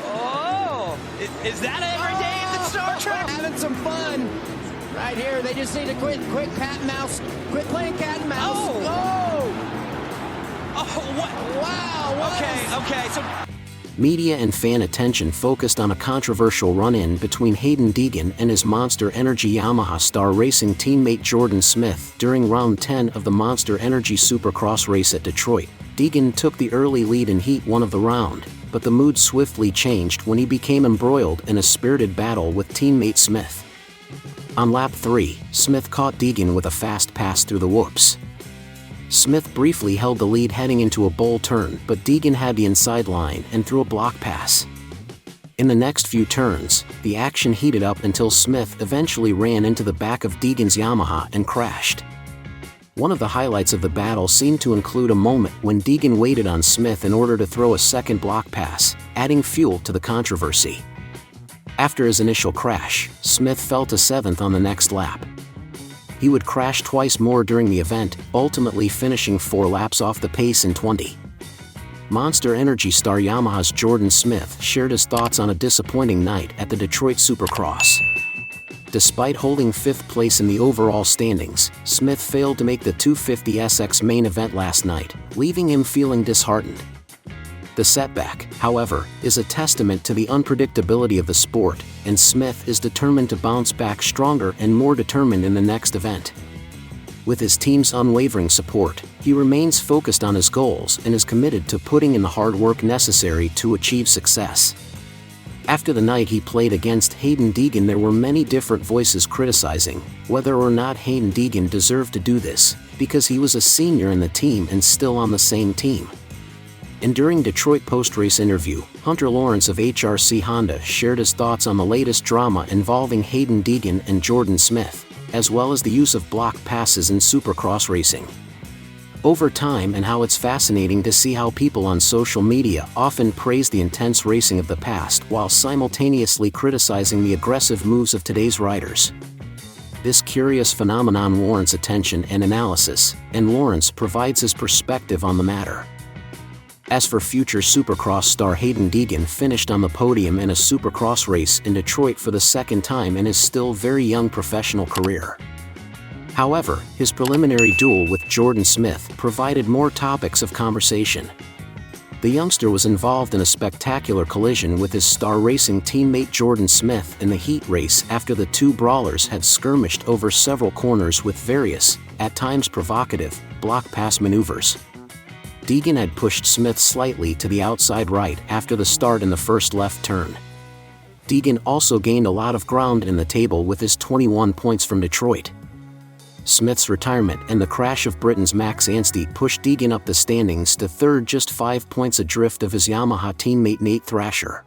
Oh, is that every day in the Star Trek? Having some fun right here. They just need to quit cat and mouse. Quit playing cat and mouse. Oh, what? Wow. Okay, so... Media and fan attention focused on a controversial run-in between Haiden Deegan and his Monsterenergy Yamaha Star Racing teammate Jordan Smith during round 10 of the Monsterenergy Supercross race at Detroit. Deegan took the early lead in Heat 1 of the round, but the mood swiftly changed when he became embroiled in a spirited battle with teammate Smith. On lap 3, Smith caught Deegan with a fast pass through the whoops. Smith briefly held the lead heading into a bowl turn, but Deegan had the inside line and threw a block pass. In the next few turns, the action heated up until Smith eventually ran into the back of Deegan's Yamaha and crashed. One of the highlights of the battle seemed to include a moment when Deegan waited on Smith in order to throw a second block pass, adding fuel to the controversy. After his initial crash, Smith fell to 7th on the next lap. He would crash twice more during the event, ultimately finishing 4 laps off the pace in 20. Monsterenergy star Yamaha's Jordan Smith shared his thoughts on a disappointing night at the Detroit Supercross. Despite holding 5th place in the overall standings, Smith failed to make the 250SX main event last night, leaving him feeling disheartened. The setback, however, is a testament to the unpredictability of the sport, and Smith is determined to bounce back stronger and more determined in the next event. With his team's unwavering support, he remains focused on his goals and is committed to putting in the hard work necessary to achieve success. After the night he played against Haiden Deegan, there were many different voices criticizing whether or not Haiden Deegan deserved to do this, because he was a senior in the team and still on the same team. And during Detroit post-race interview, Hunter Lawrence of HRC Honda shared his thoughts on the latest drama involving Haiden Deegan and Jordan Smith, as well as the use of block passes in Supercross racing. Over time, and how it's fascinating to see how people on social media often praise the intense racing of the past while simultaneously criticizing the aggressive moves of today's riders. This curious phenomenon warrants attention and analysis, and Lawrence provides his perspective on the matter. As for future Supercross star Haiden Deegan finished on the podium in a Supercross race in Detroit for the second time in his still very young professional career. However, his preliminary duel with Jordan Smith provided more topics of conversation. The youngster was involved in a spectacular collision with his Star Racing teammate Jordan Smith in the heat race after the two brawlers had skirmished over several corners with various, at times provocative, block pass maneuvers. Deegan had pushed Smith slightly to the outside right after the start in the first left turn. Deegan also gained a lot of ground in the table with his 21 points from Detroit. Smith's retirement and the crash of Britain's Max Anstey pushed Deegan up the standings to 3rd, just 5 points adrift of his Yamaha teammate Nate Thrasher.